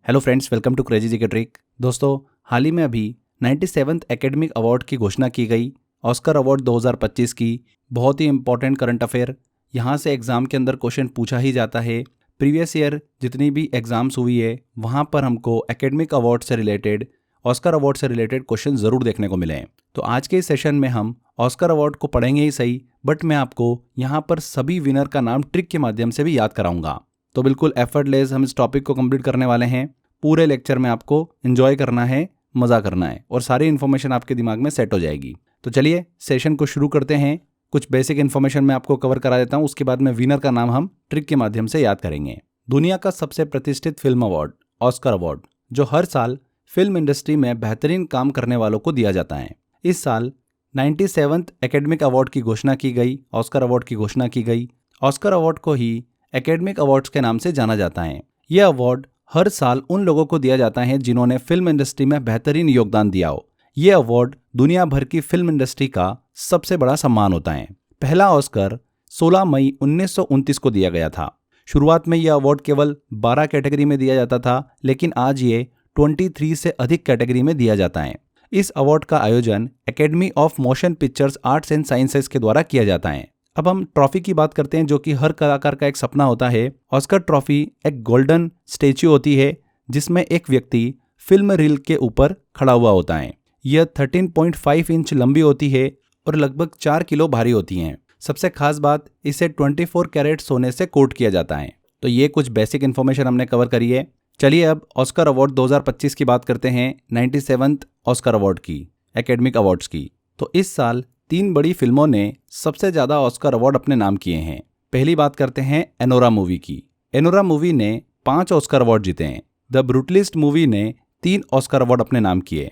Hello friends, welcome to crazy GK trick. दोस्तों, हाल ही में अभी 97th एकेडमिक अवार्ड की घोषणा की गई। ऑस्कर अवार्ड 2025 की बहुत ही इंपॉर्टेंट करंट अफेयर। यहाँ से एग्ज़ाम के अंदर क्वेश्चन पूछा ही जाता है। प्रीवियस ईयर जितनी भी एग्ज़ाम्स हुई है वहाँ पर हमको एकेडमिक अवार्ड से रिलेटेड, ऑस्कर अवार्ड से रिलेटेड क्वेश्चन ज़रूर देखने को मिले हैं। तो आज के इस सेशन में हम ऑस्कर अवार्ड को पढ़ेंगे ही सही, बट मैं आपको यहाँ पर सभी विनर का नाम ट्रिक के माध्यम से भी याद कराऊंगा। तो बिल्कुल एफर्टलेस हम इस टॉपिक को कंप्लीट करने वाले हैं। पूरे लेक्चर में आपको एंजॉय करना है, मज़ा करना है और सारी इन्फॉर्मेशन आपके दिमाग में सेट हो जाएगी। तो चलिए सेशन को शुरू करते हैं। कुछ बेसिक इन्फॉर्मेशन मैं आपको कवर करा देता हूँ, उसके बाद में विनर का नाम हम ट्रिक के माध्यम से याद करेंगे। दुनिया का सबसे प्रतिष्ठित फिल्म अवार्ड ऑस्कर अवार्ड, जो हर साल फिल्म इंडस्ट्री में बेहतरीन काम करने वालों को दिया जाता है। इस साल 97th एकेडमिक अवार्ड की घोषणा की गई, ऑस्कर अवार्ड की घोषणा की गई। ऑस्कर अवार्ड को ही एकेडमिक अवार्ड्स के नाम से जाना जाता है। यह अवार्ड हर साल उन लोगों को दिया जाता है जिन्होंने फिल्म इंडस्ट्री में बेहतरीन योगदान दिया हो। यह अवार्ड दुनिया भर की फिल्म इंडस्ट्री का सबसे बड़ा सम्मान होता है। पहला ऑस्कर 16 मई 1929 को दिया गया था। शुरुआत में यह अवार्ड केवल 12 कैटेगरी में दिया जाता था, लेकिन आज ये 23 से अधिक कैटेगरी में दिया जाता है। इस अवार्ड का आयोजन academy of motion pictures arts and sciences के द्वारा किया जाता है। अब हम ट्रॉफी की बात करते हैं, जो कि हर कलाकार का एक सपना होता है। ऑस्कर ट्रॉफी एक गोल्डन स्टैच्यू होती है जिसमें एक व्यक्ति फिल्म रील के ऊपर खड़ा हुआ होता है। यह 13.5 इंच लंबी होती है और लगभग 4 किलो भारी होती हैं। सबसे खास बात, इसे 24 कैरेट सोने से कोट किया जाता है। तो ये कुछ बेसिक इन्फॉर्मेशन हमने कवर करी है। चलिए अब ऑस्कर अवार्ड 2025 की बात करते हैं, 97th ऑस्कर अवार्ड की, एकेडमिक अवार्ड्स की। तो इस साल 3 बड़ी फिल्मों ने सबसे ज़्यादा ऑस्कर अवार्ड अपने नाम किए हैं। पहली बात करते हैं एनोरा मूवी की। एनोरा मूवी ने 5 ऑस्कर अवार्ड जीते हैं। द ब्रूटलिस्ट मूवी ने 3 ऑस्कर अवार्ड अपने नाम किए।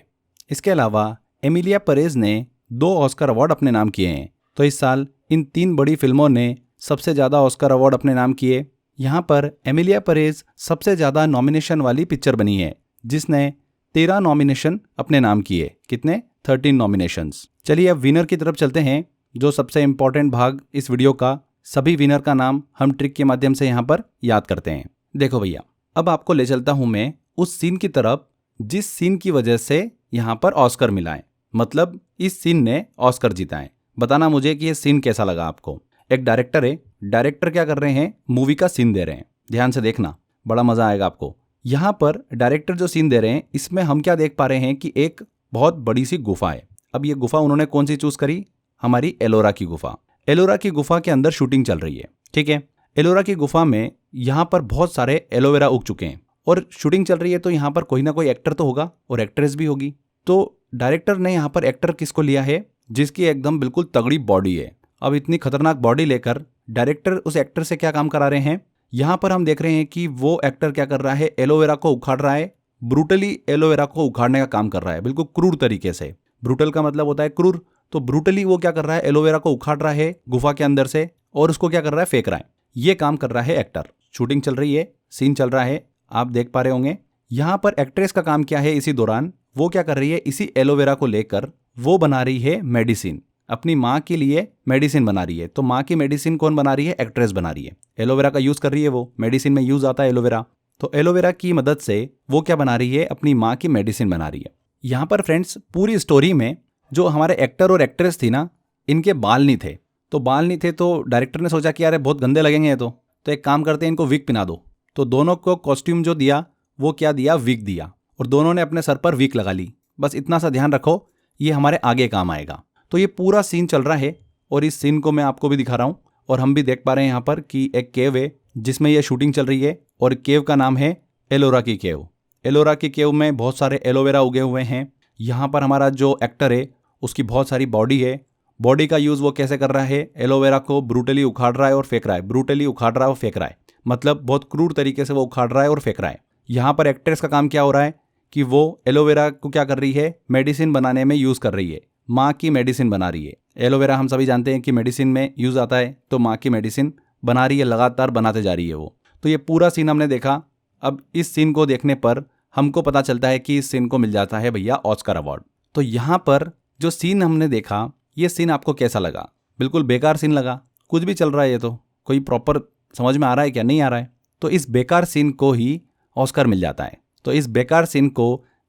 इसके अलावा एमिलिया परेज ने 2 ऑस्कर अवार्ड अपने नाम किए हैं। तो इस साल इन 3 बड़ी फिल्मों ने सबसे ज़्यादा ऑस्कर अवार्ड अपने नाम किए। यहाँ पर एमिलिया परेज सबसे ज़्यादा नॉमिनेशन वाली पिक्चर बनी है, जिसने 13 नॉमिनेशन अपने नाम किए। कितने? 13 नॉमिनेशंस। चलिए अब विनर की तरफ चलते हैं, जो सबसे इंपॉर्टेंट भाग इस वीडियो का। सभी विनर का नाम हम ट्रिक के माध्यम से यहाँ पर याद करते हैं। देखो भैया, अब आपको ले चलता हूँ मैं उस सीन की तरफ जिस सीन की वजह से यहाँ पर ऑस्कर मिला है, मतलब इस सीन ने ऑस्कर जीता है। बताना मुझे कि ये सीन कैसा लगा आपको। एक डायरेक्टर है, डायरेक्टर क्या कर रहे हैं, मूवी का सीन दे रहे हैं। ध्यान से देखना, बड़ा मजा आएगा आपको। यहाँ पर डायरेक्टर जो सीन दे रहे हैं, इसमें हम क्या देख पा रहे हैं कि एक बहुत बड़ी सी गुफा है। अब ये गुफा उन्होंने कौन सी चूज करी? हमारी एलोरा की गुफा। एलोरा की गुफा के अंदर शूटिंग चल रही है, ठीक है। एलोरा की गुफा में यहाँ पर बहुत सारे एलोवेरा उग चुके हैं और शूटिंग चल रही है, तो यहाँ पर कोई ना कोई एक्टर तो होगा और एक्ट्रेस भी होगी। तो डायरेक्टर ने यहाँ पर एक्टर किसको लिया है? जिसकी एकदम बिल्कुल तगड़ी बॉडी है। अब इतनी खतरनाक बॉडी लेकर डायरेक्टर उस एक्टर से क्या काम करा रहे हैं? यहाँ पर हम देख रहे हैं कि वो एक्टर क्या कर रहा है, एलोवेरा को उखाड़ रहा है। ब्रूटली एलोवेरा को उखाड़ने का काम कर रहा है, बिल्कुल क्रूर तरीके से। ब्रूटल का मतलब होता है क्रूर, तो ब्रूटली वो क्या कर रहा है, एलोवेरा को उखाड़ रहा है गुफा के अंदर से और उसको क्या कर रहा है, फेंक रहा है। ये काम कर रहा है एक्टर। शूटिंग चल रही है, सीन चल रहा है, आप देख पा रहे होंगे। यहाँ पर एक्ट्रेस का काम क्या है? इसी दौरान वो क्या कर रही है, इसी एलोवेरा को लेकर वो बना रही है मेडिसिन। अपनी माँ के लिए मेडिसिन बना रही है। तो माँ की मेडिसिन कौन बना रही है? एक्ट्रेस बना रही है। एलोवेरा का यूज कर रही है, वो मेडिसिन में यूज आता है एलोवेरा। तो एलोवेरा की मदद से वो क्या बना रही है, अपनी माँ की मेडिसिन बना रही है। यहाँ पर फ्रेंड्स पूरी स्टोरी में जो हमारे एक्टर और एक्ट्रेस थी ना, इनके बाल नहीं थे। तो बाल नहीं थे तो डायरेक्टर ने सोचा कि यार बहुत गंदे लगेंगे ये तो एक काम करते हैं, इनको विग पिना दो। तो दोनों को कॉस्ट्यूम जो दिया वो क्या दिया, विग दिया, और दोनों ने अपने सर पर विग लगा ली। बस इतना सा ध्यान रखो, ये हमारे आगे काम आएगा। तो ये पूरा सीन चल रहा है और इस सीन को मैं आपको भी दिखा रहा हूँ और हम भी देख पा रहे हैं यहाँ पर कि एक केव है जिसमें ये शूटिंग चल रही है और केव का नाम है एलोरा की केव। एलोरा की केव में बहुत सारे एलोवेरा उगे हुए हैं। यहाँ पर हमारा जो एक्टर है उसकी बहुत सारी बॉडी है। बॉडी का यूज़ वो कैसे कर रहा है, एलोवेरा को ब्रूटली उखाड़ रहा है और फेंक रहा है। ब्रूटली उखाड़ रहा है और फेंक रहा है, मतलब बहुत क्रूर तरीके से वो उखाड़ रहा है और फेंक रहा है। यहाँ पर एक्ट्रेस का काम क्या हो रहा है कि वो एलोवेरा को क्या कर रही है, मेडिसिन बनाने में यूज़ कर रही है। माँ की मेडिसिन बना रही है। एलोवेरा हम सभी जानते हैं कि मेडिसिन में यूज़ आता है, तो माँ की मेडिसिन बना रही है, लगातार बनाते जा रही है वो। तो ये पूरा सीन हमने देखा। अब इस सीन को देखने पर हमको पता चलता है कि इस सीन को मिल जाता है भैया ऑस्कर अवार्ड। तो यहाँ पर जो सीन हमने देखा, ये सीन आपको कैसा लगा? बिल्कुल बेकार सीन लगा, कुछ भी चल रहा है, ये तो कोई प्रॉपर समझ में आ रहा है क्या? नहीं आ रहा है। तो इस बेकार सीन को ही ऑस्कर मिल जाता है। तो इस बेकार सीन को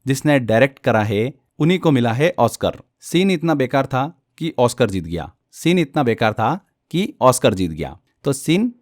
जिसने डायरेक्ट करा है उन्हीं को मिला है ऑस्कर। सीन इतना बेकार था कि ऑस्कर जीत गया। सीन इतना बेकार था कि ऑस्कर जीत गया। तो सीन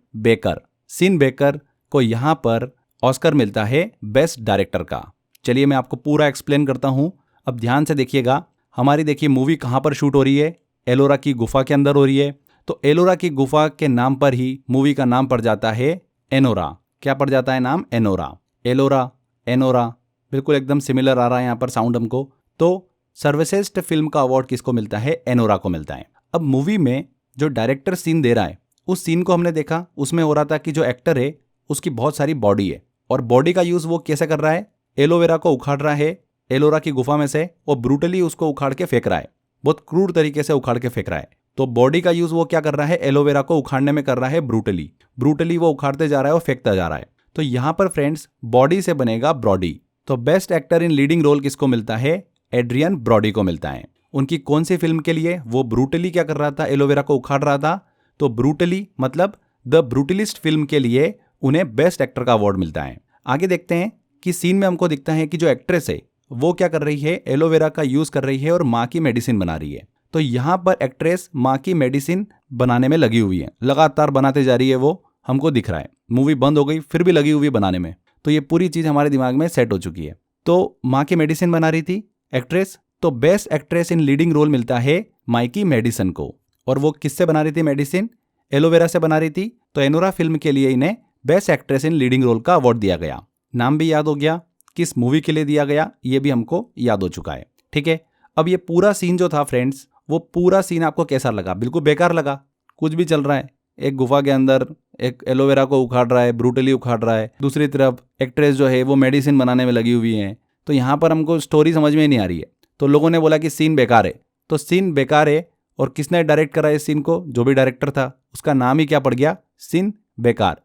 बेकर को यहाँ पर ऑस्कर मिलता है बेस्ट डायरेक्टर का। चलिए मैं आपको पूरा एक्सप्लेन करता हूँ। अब ध्यान से देखिएगा। हमारी देखिए मूवी कहाँ पर शूट हो रही है, एलोरा की गुफा के अंदर हो रही है। तो एलोरा की गुफा के नाम पर ही मूवी का नाम पड़ जाता है एनोरा। क्या पड़ जाता है नाम? एनोरा। एलोरा, एनोरा, बिल्कुल एकदम सिमिलर आ रहा है यहाँ पर साउंड हमको। तो सर्वश्रेष्ठ फिल्म का अवार्ड किसको मिलता है? एनोरा को मिलता है। अब मूवी में जो डायरेक्टर सीन दे रहा है उस सीन को हमने देखा, उसमें हो रहा था कि जो एक्टर है उसकी बहुत सारी बॉडी है और बॉडी का यूज़ वो कैसे कर रहा है? एलोवेरा को उखाड़ रहा है एलोरा की गुफा में से और ब्रूटली उसको उखाड़ के फेंक रहा है, बहुत क्रूर तरीके से उखाड़ के फेंक रहा है। तो बॉडी का यूज़ वो क्या कर रहा है? एलोवेरा को उखाड़ने में कर रहा है ब्रूटली वो उखाड़ते जा रहा है और फेंकता जा रहा है। तो यहाँ पर फ्रेंड्स बॉडी से बनेगा ब्रॉडी। तो best actor in leading role किसको मिलता है? एड्रियन ब्रॉडी को मिलता है। उनकी कौन सी फिल्म के लिए? वो ब्रूटली क्या कर रहा था? एलोवेरा को उखाड़ रहा था। तो ब्रूटली मतलब द ब्रूटलिस्ट फिल्म के लिए उन्हें बेस्ट एक्टर का अवार्ड मिलता है। आगे देखते हैं कि सीन में हमको दिखता है कि जो एक्ट्रेस है वो क्या कर रही है? एलोवेरा का यूज कर रही है और माँ की मेडिसिन बना रही है। तो यहाँ पर एक्ट्रेस माँ की मेडिसिन बनाने में लगी हुई है, लगातार बनाते जा रही है, वो हमको दिख रहा है। मूवी बंद हो गई फिर भी लगी हुई बनाने में। तो ये पूरी चीज़ हमारे दिमाग में सेट हो चुकी है। तो माँ की मेडिसिन बना रही थी एक्ट्रेस। तो best actress in leading role मिलता है माइकी मेडिसन को। और वो किससे बना रही थी मेडिसिन? एलोवेरा से बना रही थी। तो एनोरा फिल्म के लिए इन्हें best actress in leading role का अवार्ड दिया गया। नाम भी याद हो गया, किस मूवी के लिए दिया गया ये भी हमको याद हो चुका है। ठीक है, अब ये पूरा सीन जो था फ्रेंड्स, वो पूरा सीन आपको कैसा लगा? बिल्कुल बेकार लगा। कुछ भी चल रहा है, एक गुफा के अंदर एक एलोवेरा को उखाड़ रहा है, ब्रूटली उखाड़ रहा है, दूसरी तरफ एक्ट्रेस जो है वो मेडिसिन बनाने में लगी हुई है। तो यहाँ पर हमको स्टोरी समझ में नहीं आ रही है। तो लोगों ने बोला कि सीन बेकार है। तो सीन बेकार है और किसने डायरेक्ट करा इस सीन को? जो भी डायरेक्टर था उसका नाम ही क्या पड़ गया? सीन बेकार।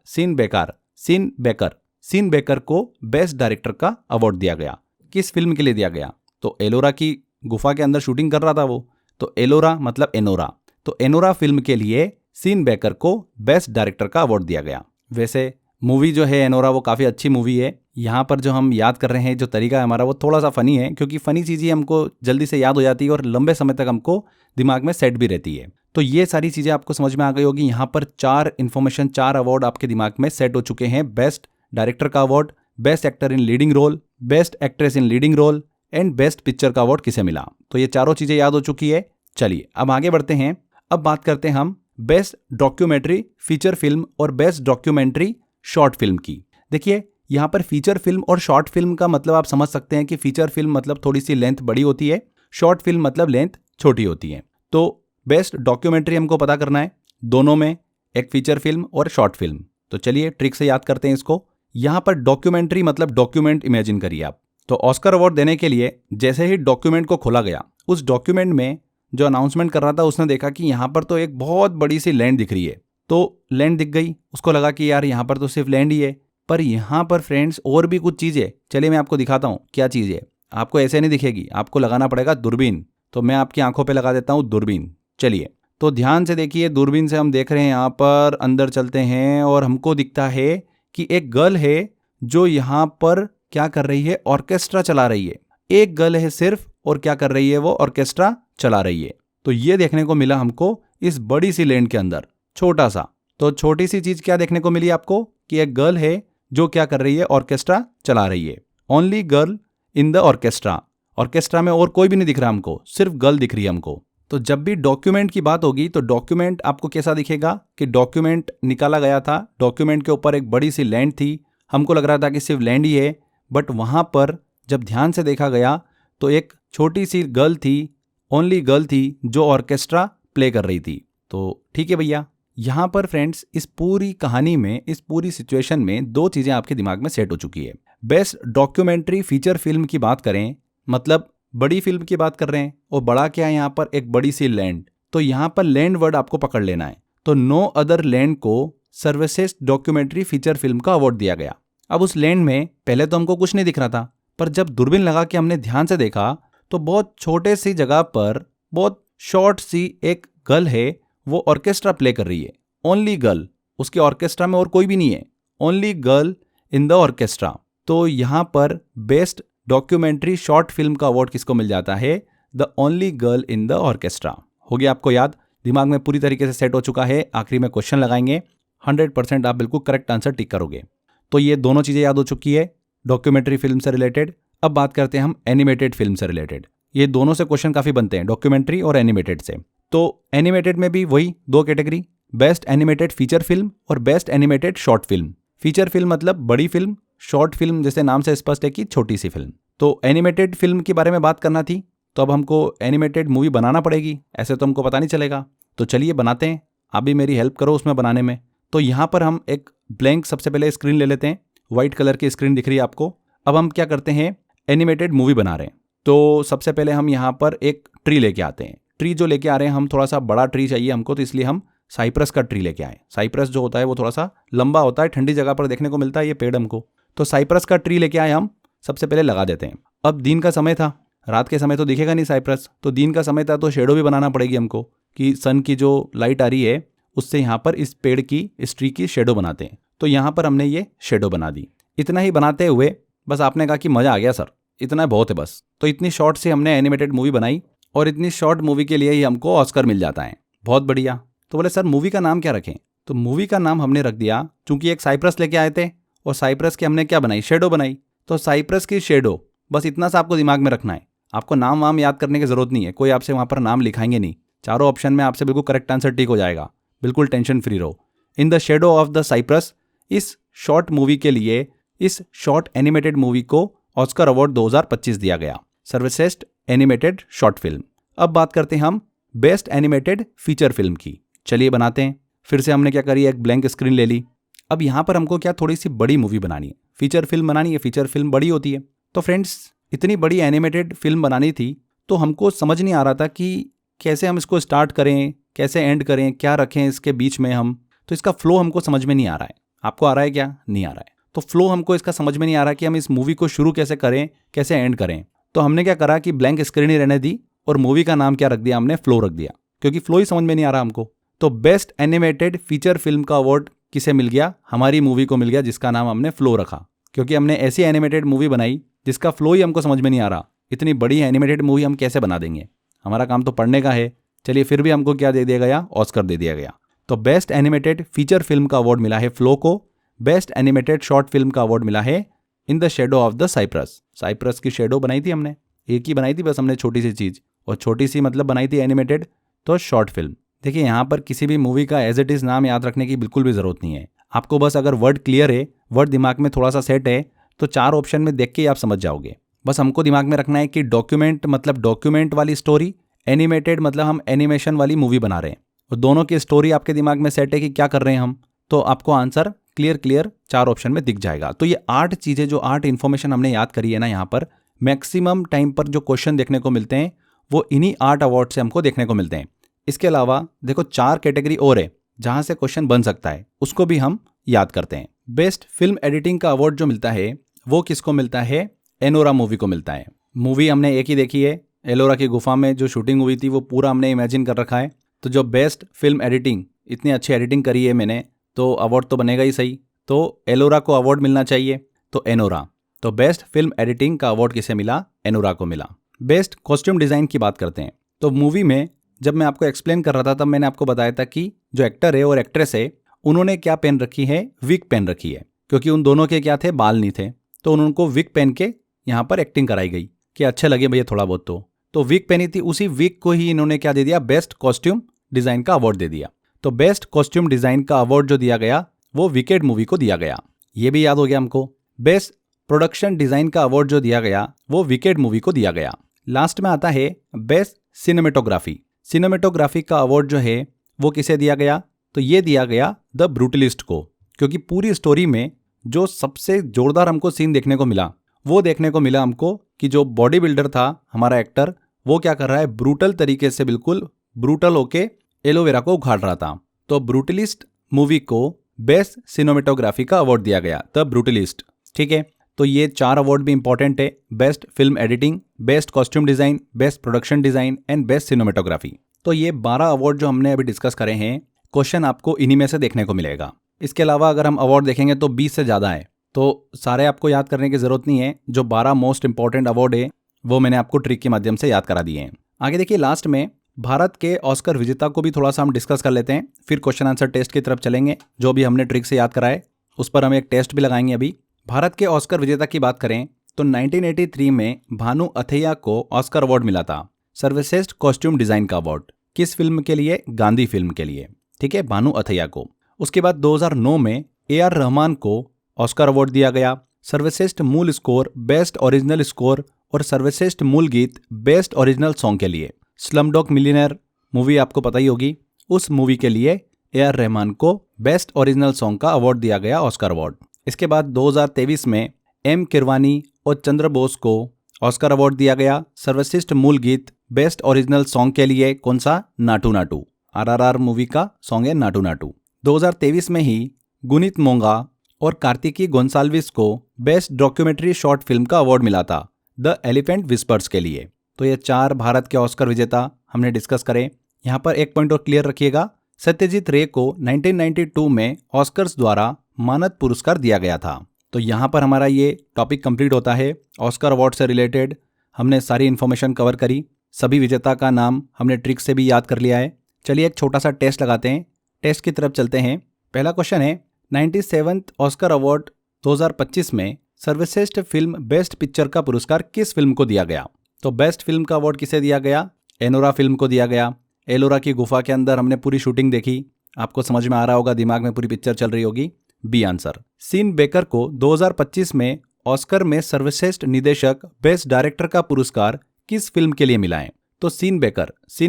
सीन बेकर को बेस्ट डायरेक्टर का अवार्ड दिया गया। किस फिल्म के लिए दिया गया? तो एलोरा की गुफा के अंदर शूटिंग कर रहा था वो। तो एलोरा मतलब एनोरा। तो एनोरा फिल्म के लिए सीन बेकर को बेस्ट डायरेक्टर का अवार्ड दिया गया। वैसे मूवी जो है एनोरा वो काफ़ी अच्छी मूवी है। यहाँ पर जो हम याद कर रहे हैं जो तरीका है हमारा वो थोड़ा सा फ़नी है, क्योंकि फ़नी चीज़ें हमको जल्दी से याद हो जाती है और लंबे समय तक हमको दिमाग में सेट भी रहती है। तो ये सारी चीज़ें आपको समझ में आ गई होगी। यहाँ पर 4 अवार्ड आपके दिमाग में सेट हो चुके हैं। बेस्ट डायरेक्टर का award, best actor in leading role, best actress in leading role and best picture का अवार्ड किसे मिला। तो ये चारों चीज़ें याद हो चुकी है। चलिए अब आगे बढ़ते हैं। अब बात करते हैं हम बेस्ट डॉक्यूमेंट्री फीचर फिल्म और बेस्ट डॉक्यूमेंट्री शॉर्ट फिल्म की। देखिए यहाँ पर फीचर फिल्म और शॉर्ट फिल्म का मतलब आप समझ सकते हैं कि फीचर फिल्म मतलब थोड़ी सी लेंथ बड़ी होती है, शॉर्ट फिल्म मतलब लेंथ छोटी होती है। तो बेस्ट डॉक्यूमेंट्री हमको पता करना है, दोनों में एक फीचर फिल्म और शॉर्ट फिल्म। तो चलिए ट्रिक से याद करते हैं इसको। यहाँ पर डॉक्यूमेंट्री मतलब डॉक्यूमेंट इमेजिन करिए आप। तो ऑस्कर अवार्ड देने के लिए जैसे ही डॉक्यूमेंट को खोला गया, उस डॉक्यूमेंट में जो अनाउंसमेंट कर रहा था उसने देखा कि यहाँ पर तो एक बहुत बड़ी सी लैंड दिख रही है। तो लैंड दिख गई, उसको लगा कि यार यहाँ पर तो सिर्फ लैंड ही है, पर यहाँ पर फ्रेंड्स और भी कुछ चीज़ है। चलिए मैं आपको दिखाता हूँ क्या चीज़ है। आपको ऐसे नहीं दिखेगी, आपको लगाना पड़ेगा दूरबीन। तो मैं आपकी आंखों पे लगा देता हूँ दूरबीन। चलिए तो ध्यान से देखिए, दूरबीन से हम देख रहे हैं, यहाँ पर अंदर चलते हैं और हमको दिखता है कि एक गर्ल है जो यहाँ पर क्या कर रही है? ऑर्केस्ट्रा चला रही है। एक गर्ल है सिर्फ और क्या कर रही है? वो ऑर्केस्ट्रा चला रही है। तो ये देखने को मिला हमको इस बड़ी सी लैंड के अंदर, छोटा सा। तो छोटी सी चीज क्या देखने को मिली आपको? कि एक गर्ल है जो क्या कर रही है? ऑर्केस्ट्रा चला रही है। Only girl in the orchestra. Orchestra में और कोई भी नहीं दिख रहा हमको, सिर्फ गर्ल दिख रही है हमको। तो जब भी डॉक्यूमेंट की बात होगी तो डॉक्यूमेंट आपको कैसा दिखेगा? कि डॉक्यूमेंट निकाला गया था, डॉक्यूमेंट के ऊपर एक बड़ी सी लैंड थी, हमको लग रहा था कि सिर्फ लैंड ही है, बट वहाँ पर जब ध्यान से देखा गया तो एक छोटी सी गर्ल थी, ओनली गर्ल थी जो ऑर्केस्ट्रा प्ले कर रही थी। तो ठीक है भैया, यहाँ पर फ्रेंड्स इस पूरी कहानी में, इस पूरी सिचुएशन में दो चीज़ें आपके दिमाग में सेट हो चुकी है। बेस्ट डॉक्यूमेंट्री फीचर फिल्म की बात करें, मतलब बड़ी फिल्म की बात कर रहे हैं, और बड़ा क्या है यहाँ पर? एक बड़ी सी लैंड। तो यहाँ पर लैंड वर्ड आपको पकड़ लेना है। तो नो अदर लैंड को सर्वश्रेष्ठ डॉक्यूमेंट्री फीचर फिल्म का अवार्ड दिया गया। अब उस लैंड में पहले तो हमको कुछ नहीं दिख रहा था, पर जब दूरबीन लगा के हमने ध्यान से देखा तो बहुत छोटे सी जगह पर बहुत शॉर्ट सी एक गर्ल है, वो ऑर्केस्ट्रा प्ले कर रही है। ओनली गर्ल, उसके ऑर्केस्ट्रा में और कोई भी नहीं है, only girl in the orchestra. तो यहाँ पर बेस्ट डॉक्यूमेंट्री शॉर्ट फिल्म का अवार्ड किसको मिल जाता है? The only girl in the orchestra. हो गया आपको याद, दिमाग में पूरी तरीके से सेट हो चुका है। आखिरी में क्वेश्चन लगाएंगे, 100% आप बिल्कुल करेक्ट आंसर टिक करोगे। तो ये दोनों चीज़ें याद हो चुकी है डॉक्यूमेंट्री फिल्म से रिलेटेड। अब बात करते हैं हम एनिमेटेड फिल्म से रिलेटेड। ये दोनों से क्वेश्चन काफ़ी बनते हैं, डॉक्यूमेंट्री और एनिमेटेड से। तो एनिमेटेड में भी वही दो category, best animated feature film और best animated short film. Feature film मतलब बड़ी फिल्म, शॉर्ट फिल्म जैसे नाम से स्पष्ट है कि छोटी सी फिल्म। तो एनिमेटेड फिल्म के बारे में बात करना थी, तो अब हमको एनिमेटेड मूवी बनाना पड़ेगी, ऐसे तो हमको पता नहीं चलेगा। तो चलिए बनाते हैं, आप भी मेरी हेल्प करो उसमें बनाने में। तो यहाँ पर हम एक ब्लैंक सबसे पहले स्क्रीन ले लेते हैं, व्हाइट कलर की स्क्रीन दिख रही है आपको। अब हम क्या करते हैं, एनिमेटेड मूवी बना रहे हैं। तो सबसे पहले हम यहाँ पर एक ट्री लेके आते हैं। ट्री जो लेके आ रहे हैं हम, थोड़ा सा बड़ा ट्री चाहिए हमको, तो इसलिए हम साइप्रस का ट्री लेके आए। साइप्रस जो होता है वो थोड़ा सा लंबा होता है, ठंडी जगह पर देखने को मिलता है ये पेड़ हमको। तो साइप्रस का ट्री लेके आए हम, सबसे पहले लगा देते हैं। अब दिन का समय था, रात के समय तो दिखेगा नहीं साइप्रस, तो दिन का समय था तो शेडो भी बनाना पड़ेगी हमको कि सन की जो लाइट आ रही है उससे यहाँ पर इस पेड़ की, इस ट्री की शेडो बनाते हैं। तो यहाँ पर हमने ये शेडो बना दी। इतना ही बनाते हुए बस आपने कहा कि मज़ा आ गया सर, इतना बहुत है बस। तो इतनी शॉर्ट से हमने एनिमेटेड मूवी बनाई और इतनी शॉर्ट मूवी के लिए ही हमको ऑस्कर मिल जाता है, बहुत बढ़िया। तो बोले सर मूवी का नाम क्या रखें? तो मूवी का नाम हमने रख दिया, चूंकि एक साइप्रस लेके आए थे और साइप्रस की हमने क्या बनाई, शेडो बनाई। तो साइप्रस की शेडो, बस इतना सा आपको दिमाग में रखना है। आपको नाम वाम याद करने की जरूरत नहीं है, कोई आपसे वहाँ पर नाम लिखाएंगे नहीं। चारों ऑप्शन में आपसे बिल्कुल करेक्ट आंसर टिक हो जाएगा, बिल्कुल टेंशन फ्री रहो। In the shadow of the cypress, इस शॉर्ट मूवी के लिए, इस शॉर्ट एनिमेटेड मूवी को ऑस्कर अवार्ड 2025 दिया गया, सर्वश्रेष्ठ एनिमेटेड शॉर्ट फिल्म। अब बात करते हैं हम बेस्ट एनिमेटेड फीचर फिल्म की। चलिए बनाते हैं। फिर से हमने क्या करी, एक ब्लैंक स्क्रीन ले ली। अब यहाँ पर हमको क्या, थोड़ी सी बड़ी मूवी बनानी है, फीचर फिल्म बनानी है। फीचर फिल्म बड़ी होती है। तो फ्रेंड्स इतनी बड़ी एनिमेटेड फिल्म बनानी थी, तो हमको समझ नहीं आ रहा था कि कैसे हम इसको स्टार्ट करें, कैसे एंड करें, क्या रखें इसके बीच में हम। तो इसका फ्लो हमको समझ में नहीं आ रहा है। आपको आ रहा है क्या? नहीं आ रहा है। तो फ्लो हमको इसका समझ में नहीं आ रहा कि हम इस मूवी को शुरू कैसे करें, कैसे एंड करें। तो हमने क्या करा कि ब्लैंक स्क्रीन ही रहने दी और मूवी का नाम क्या रख दिया हमने, फ्लो रख दिया, क्योंकि फ्लो ही समझ में नहीं आ रहा हमको। तो बेस्ट एनिमेटेड फीचर फिल्म का अवार्ड किसे मिल गया? हमारी मूवी को मिल गया, जिसका नाम हमने फ्लो रखा, क्योंकि हमने ऐसी एनिमेटेड मूवी बनाई जिसका फ्लो ही हमको समझ में नहीं आ रहा। इतनी बड़ी एनिमेटेड मूवी हम कैसे बना देंगे? हमारा काम तो पढ़ने का है। चलिए फिर भी हमको क्या दे दिया गया, ऑस्कर दे दिया गया। तो बेस्ट एनिमेटेड फीचर फिल्म का अवार्ड मिला है फ्लो को। बेस्ट एनिमेटेड शॉर्ट फिल्म का अवार्ड मिला है in the shadow of the cypress. Cypress की शेडो बनाई थी हमने, एक ही बनाई थी बस हमने, छोटी सी चीज़, और छोटी सी मतलब बनाई थी एनिमेटेड, तो शॉर्ट फिल्म। देखिए यहाँ पर किसी भी मूवी का एज इट इज़ नाम याद रखने की बिल्कुल भी ज़रूरत नहीं है आपको। बस अगर वर्ड क्लियर है, वर्ड दिमाग में थोड़ा सा सेट है, तो चार ऑप्शन में देख के ही आप समझ जाओगे। बस हमको दिमाग में रखना है कि डॉक्यूमेंट मतलब डॉक्यूमेंट वाली स्टोरी, एनिमेटेड मतलब हम एनिमेशन वाली मूवी बना रहे हैं, और दोनों की स्टोरी आपके दिमाग में सेट है कि क्या कर रहे हैं हम। तो आपको आंसर क्लियर चार ऑप्शन में दिख जाएगा। तो ये 8 चीज़ें, जो 8 इन्फॉर्मेशन हमने याद करी है ना, यहाँ पर मैक्सिमम टाइम पर जो क्वेश्चन देखने को मिलते हैं वो इन्हीं 8 अवार्ड से हमको देखने को मिलते हैं। इसके अलावा देखो 4 कैटेगरी और है जहाँ से क्वेश्चन बन सकता है, उसको भी हम याद करते हैं। बेस्ट फिल्म एडिटिंग का अवार्ड जो मिलता है वो किसको मिलता है? एनोरा मूवी को मिलता है। मूवी हमने एक ही देखी है, एलोरा की गुफा में जो शूटिंग हुई थी वो पूरा हमने इमेजिन कर रखा है। तो जो बेस्ट फिल्म एडिटिंग, इतनी अच्छी एडिटिंग करी है मैंने, तो अवार्ड तो बनेगा ही सही। तो एलोरा को अवार्ड मिलना चाहिए, तो एनोरा। तो बेस्ट फिल्म एडिटिंग का अवार्ड किसे मिला? एनोरा को मिला। बेस्ट कॉस्ट्यूम डिज़ाइन की बात करते हैं। तो मूवी में जब मैं आपको एक्सप्लेन कर रहा था तब मैंने आपको बताया था कि जो एक्टर है और एक्ट्रेस है उन्होंने क्या पहन रखी है, विग पहन रखी है, क्योंकि उन दोनों के क्या थे, बाल नहीं थे, तो उनको विग पहन के यहाँ पर एक्टिंग कराई गई कि अच्छे लगे भैया थोड़ा बहुत। तो विग पहनी थी, उसी विग को ही इन्होंने क्या दे दिया, बेस्ट कॉस्ट्यूम डिज़ाइन का अवार्ड दे दिया। तो बेस्ट कॉस्ट्यूम डिज़ाइन का अवार्ड जो दिया गया वो विकेड मूवी को दिया गया, ये भी याद हो गया हमको। बेस्ट प्रोडक्शन डिज़ाइन का अवार्ड जो दिया गया वो विकेड मूवी को दिया गया। लास्ट में आता है बेस्ट सिनेमेटोग्राफी। सिनेमेटोग्राफी का अवार्ड जो है वो किसे दिया गया? तो ये दिया गया द ब्रूटलिस्ट को, क्योंकि पूरी स्टोरी में जो सबसे जोरदार हमको सीन देखने को मिला वो देखने को मिला हमको कि जो बॉडी बिल्डर था हमारा एक्टर, वो क्या कर रहा है, ब्रूटल तरीके से, बिल्कुल ब्रूटल होके एलोवेरा को उखाड़ रहा था। तो ब्रूटलिस्ट मूवी को बेस्ट सिनेमेटोग्राफी का अवार्ड दिया गया, द ब्रूटलिस्ट। ठीक है, तो ये 4 अवार्ड भी इंपॉर्टेंट है, best film editing, best costume design, best production design and best cinematography. तो ये 12 अवार्ड जो हमने अभी डिस्कस करे हैं, क्वेश्चन आपको इन्हीं में से देखने को मिलेगा। इसके अलावा अगर हम अवार्ड देखेंगे तो 20 से ज़्यादा है, तो सारे आपको याद करने की ज़रूरत नहीं है, जो 12 मोस्ट इंपॉर्टेंट अवार्ड है वो मैंने आपको ट्रिक के माध्यम से याद करा दिए हैं। आगे देखिए, लास्ट में भारत के ऑस्कर विजेता को भी थोड़ा सा हम डिस्कस कर लेते हैं, फिर क्वेश्चन आंसर टेस्ट की तरफ चलेंगे। जो भी हमने ट्रिक से याद कराए उस पर हम एक टेस्ट भी लगाएंगे। अभी भारत के ऑस्कर विजेता की बात करें तो 1983 में भानु अथैया को ऑस्कर अवार्ड मिला था, सर्वश्रेष्ठ कॉस्ट्यूम डिजाइन का अवार्ड। किस फिल्म के लिए? गांधी फिल्म के लिए, ठीक है, भानु अथैया को। उसके बाद 2009 में AR रहमान को ऑस्कर अवार्ड दिया गया, सर्वश्रेष्ठ मूल स्कोर, बेस्ट ओरिजिनल स्कोर और सर्वश्रेष्ठ मूल गीत, बेस्ट ओरिजिनल सॉन्ग के लिए। स्लमडॉग मिलियनेयर मूवी आपको पता ही होगी, उस मूवी के लिए AR रहमान को बेस्ट ओरिजिनल सॉन्ग का अवार्ड दिया गया, ऑस्कर अवार्ड। इसके बाद 2023 में M किरवानी और चंद्र बोस को ऑस्कर अवार्ड दिया गया, सर्वश्रेष्ठ मूल गीत, बेस्ट ओरिजिनल सॉन्ग के लिए। कौन सा? नाटू नाटू, RRR मूवी का सॉन्ग है नाटू नाटू। 2023 में ही गुनीत मोंगा और कार्तिकी गोंसाल्विस को बेस्ट डॉक्यूमेंट्री शॉर्ट फिल्म का अवार्ड मिला था, द एलिफेंट विस्पर्स के लिए। तो ये 4 भारत के ऑस्कर विजेता हमने डिस्कस करे। यहाँ पर एक पॉइंट और क्लियर रखिएगा, सत्यजीत रे को 1992 में ऑस्कर्स द्वारा मानद पुरस्कार दिया गया था। तो यहाँ पर हमारा ये टॉपिक कंप्लीट होता है। ऑस्कर अवार्ड से रिलेटेड हमने सारी इन्फॉर्मेशन कवर करी, सभी विजेता का नाम हमने ट्रिक से भी याद कर लिया है। चलिए एक छोटा सा टेस्ट लगाते हैं, टेस्ट की तरफ चलते हैं। पहला क्वेश्चन है, 97th ऑस्कर अवार्ड 2025 में सर्वश्रेष्ठ फिल्म बेस्ट पिक्चर का पुरस्कार किस फिल्म को दिया गया? तो बेस्ट फिल्म का अवार्ड किसे दिया गया? एनोरा फिल्म को दिया गया। एलोरा की गुफा के अंदर हमने पूरी शूटिंग देखी, आपको समझ में आ रहा होगा, दिमाग में पूरी पिक्चर चल रही होगी। B answer. सीन बेकर को 2025 में ऑस्कर में सर्वश्रेष्ठ निदेशक, बेस्ट डायरेक्टर का पुरस्कार किस फिल्म के लिए मिला है? तो सीन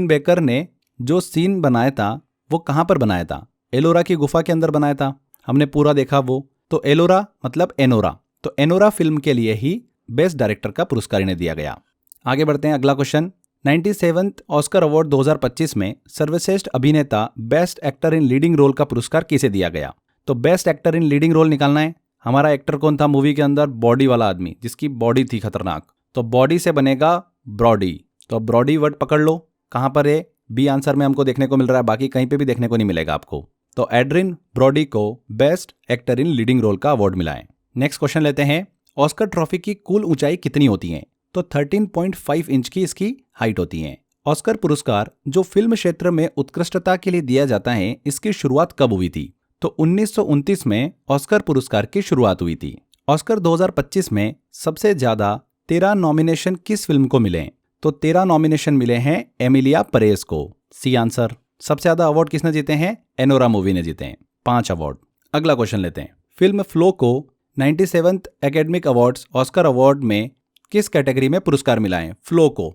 बेकर ने जो सीन बनाया था वो कहाँ पर बनाया था? एलोरा की गुफा के अंदर बनाया था, हमने पूरा देखा वो। तो एलोरा मतलब एनोरा, तो एनोरा फिल्म के लिए ही बेस्ट डायरेक्टर का पुरस्कार इन्हें दिया गया। आगे बढ़ते हैं, अगला क्वेश्चन। 97th ऑस्कर अवार्ड 2025 में सर्वश्रेष्ठ अभिनेता, best actor in leading role का पुरस्कार किसे दिया गया? तो best actor in leading role निकालना है। हमारा एक्टर कौन था मूवी के अंदर? बॉडी वाला आदमी, जिसकी बॉडी थी खतरनाक। तो बॉडी से बनेगा ब्रॉडी, तो ब्रॉडी वर्ड पकड़ लो, कहाँ पर है? बी आंसर में हमको देखने को मिल रहा है, बाकी कहीं पे भी देखने को नहीं मिलेगा आपको। तो एड्रिन ब्रॉडी को best actor in leading role का अवार्ड मिला है। नेक्स्ट क्वेश्चन लेते हैं, ऑस्कर ट्रॉफी की कुल ऊंचाई कितनी होती है? तो 13.5 इंच की इसकी हाइट होती है। ऑस्कर पुरस्कार जो फिल्म क्षेत्र में उत्कृष्टता के लिए दिया जाता है, इसकी शुरुआत कब हुई थी? तो 1929 में ऑस्कर पुरस्कार की शुरुआत हुई थी। ऑस्कर 2025 में सबसे ज्यादा 13 नॉमिनेशन किस फिल्म को मिले? तो 13 नॉमिनेशन मिले हैं एमिलिया परेस को, सी आंसर। सबसे ज्यादा अवार्ड किसने जीते हैं? एनोरा मूवी ने जीते हैं, 5 अवार्ड। अगला क्वेश्चन लेते हैं, फिल्म फ्लो को 97th academic awards Oscar award में किस कैटेगरी में पुरस्कार मिला है? फ्लो को।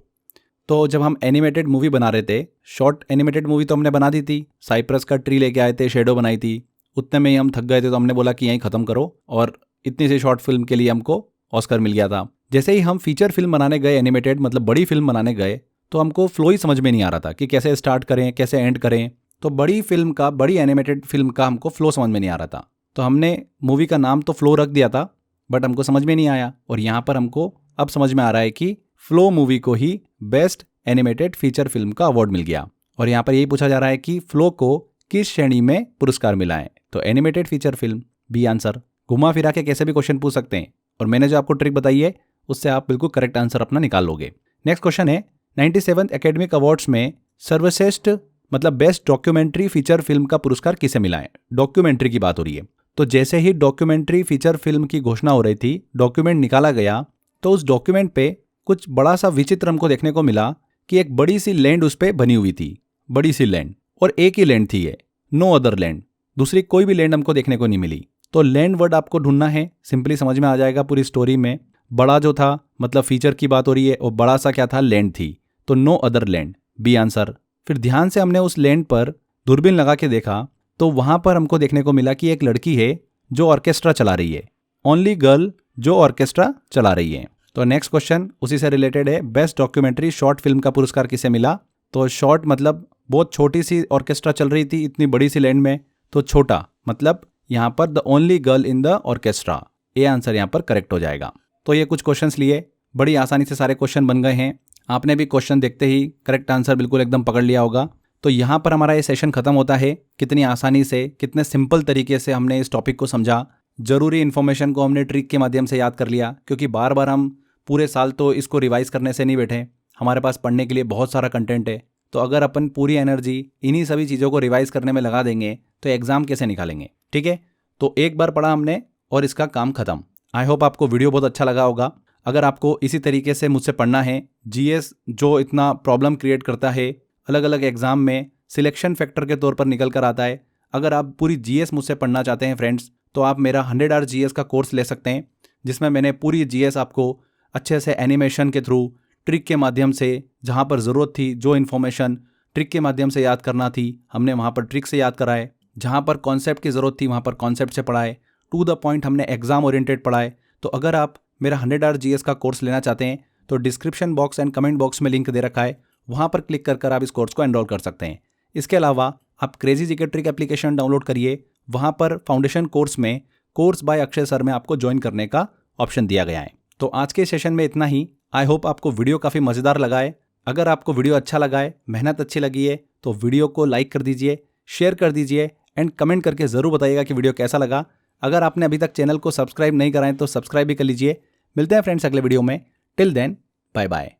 तो जब हम एनिमेटेड मूवी बना रहे थे, शॉर्ट एनिमेटेड मूवी तो हमने बना दी थी, साइप्रस का ट्री लेके आए थे, शेडो बनाई थी, उतने में ही हम थक गए थे, तो हमने बोला कि यहीं खत्म करो, और इतनी सी शॉर्ट फिल्म के लिए हमको ऑस्कर मिल गया था। जैसे ही हम फीचर फिल्म बनाने गए, एनिमेटेड मतलब बड़ी फिल्म बनाने गए, तो हमको फ्लो ही समझ में नहीं आ रहा था कि कैसे स्टार्ट करें, कैसे एंड करें। तो बड़ी फिल्म का, बड़ी एनिमेटेड फिल्म का हमको फ्लो समझ में नहीं आ रहा था, तो हमने मूवी का नाम तो फ्लो रख दिया था, बट हमको समझ में नहीं आया। और यहाँ पर हमको अब समझ में आ रहा है कि फ्लो मूवी को ही बेस्ट एनिमेटेड फीचर फिल्म का अवार्ड मिल गया। और यहाँ पर यही पूछा जा रहा है कि फ्लो को किस श्रेणी में पुरस्कार मिला है? तो animated feature film, B answer. घुमा फिरा के कैसे भी क्वेश्चन पूछ सकते हैं, और मैंने जो आपको ट्रिक बताई है उससे आप बिल्कुल करेक्ट आंसर अपना निकाल लोगे। नेक्स्ट क्वेश्चन है, 97th एकेडमिक अवार्ड्स में सर्वश्रेष्ठ मतलब बेस्ट डॉक्यूमेंट्री फीचर फिल्म का पुरस्कार किसे मिला है? डॉक्यूमेंट्री की बात हो रही है। तो जैसे ही डॉक्यूमेंट्री फीचर फिल्म की घोषणा हो रही थी, डॉक्यूमेंट निकाला गया, तो उस डॉक्यूमेंट पे कुछ बड़ा सा विचित्र हमको देखने को मिला कि एक बड़ी सी लैंड उस पर बनी हुई थी, बड़ी सी लैंड, और एक ही लैंड थी ये, नो अदर लैंड, दूसरी कोई भी लैंड हमको देखने को नहीं मिली। तो लैंड वर्ड आपको ढूंढना है, सिंपली समझ में आ जाएगा पूरी स्टोरी में। बड़ा जो था मतलब फीचर की बात हो रही है, और बड़ा सा क्या था? लैंड थी, तो no other land, B answer. फिर ध्यान से हमने उस लैंड पर दूरबीन लगा के देखा, तो वहां पर हमको देखने को मिला कि एक लड़की है जो ऑर्केस्ट्रा चला रही है, ओनली गर्ल जो ऑर्केस्ट्रा चला रही है। तो नेक्स्ट क्वेश्चन उसी से रिलेटेड है, बेस्ट डॉक्यूमेंट्री शॉर्ट फिल्म का पुरस्कार किसे मिला? तो शॉर्ट मतलब बहुत छोटी सी ऑर्केस्ट्रा चल रही थी इतनी बड़ी सी लैंड में, तो छोटा मतलब यहाँ पर the only girl in the orchestra, A answer यहाँ पर करेक्ट हो जाएगा। तो ये कुछ क्वेश्चंस लिए, बड़ी आसानी से सारे क्वेश्चन बन गए हैं। आपने भी क्वेश्चन देखते ही करेक्ट आंसर बिल्कुल एकदम पकड़ लिया होगा। तो यहाँ पर हमारा ये सेशन खत्म होता है। कितनी आसानी से, कितने सिंपल तरीके से हमने इस टॉपिक को समझा, ज़रूरी इन्फॉर्मेशन को हमने ट्रिक के माध्यम से याद कर लिया, क्योंकि बार बार हम पूरे साल तो इसको रिवाइज़ करने से नहीं बैठे, हमारे पास पढ़ने के लिए बहुत सारा कंटेंट है। तो अगर अपन पूरी एनर्जी इन्हीं सभी चीज़ों को रिवाइज़ करने में लगा देंगे तो एग्ज़ाम कैसे निकालेंगे। ठीक है, तो एक बार पढ़ा हमने और इसका काम ख़त्म। आई होप आपको वीडियो बहुत अच्छा लगा होगा। अगर आपको इसी तरीके से मुझसे पढ़ना है, जीएस जो इतना प्रॉब्लम क्रिएट करता है अलग अलग एग्जाम में, सिलेक्शन फैक्टर के तौर पर निकल कर आता है, अगर आप पूरी जीएस मुझसे पढ़ना चाहते हैं फ्रेंड्स, तो आप मेरा 100 आवर जीएस का कोर्स ले सकते हैं, जिसमें मैंने पूरी जीएस आपको अच्छे से एनिमेशन के थ्रू, ट्रिक के माध्यम से, जहाँ पर ज़रूरत थी जो इन्फॉर्मेशन ट्रिक के माध्यम से याद करना थी हमने वहाँ पर ट्रिक से याद कराए, जहाँ पर कॉन्सेप्ट की ज़रूरत थी वहाँ पर कॉन्सेप्ट से पढ़ाए, टू द पॉइंट हमने एग्जाम ओरिएंटेड पढ़ाए। तो अगर आप मेरा 100 आवर जीएस का कोर्स लेना चाहते हैं तो description box and comment box में लिंक दे रखा है, वहाँ पर क्लिक कर आप इस कोर्स को एनरोल कर सकते हैं। इसके अलावा आप crazy GK trick application download करिए, वहाँ पर फाउंडेशन कोर्स में कोर्स बाय अक्षय सर में आपको ज्वाइन करने का ऑप्शन दिया गया है। तो आज के सेशन में इतना ही। आई होप आपको वीडियो काफ़ी मज़ेदार लगा है। अगर आपको वीडियो अच्छा लगा है, मेहनत अच्छी लगी है, तो वीडियो को लाइक कर दीजिए, शेयर कर दीजिए एंड कमेंट करके ज़रूर बताइएगा कि वीडियो कैसा लगा। अगर आपने अभी तक चैनल को सब्सक्राइब नहीं करा है तो सब्सक्राइब भी कर लीजिए। मिलते हैं फ्रेंड्स अगले वीडियो में। Till then, bye bye.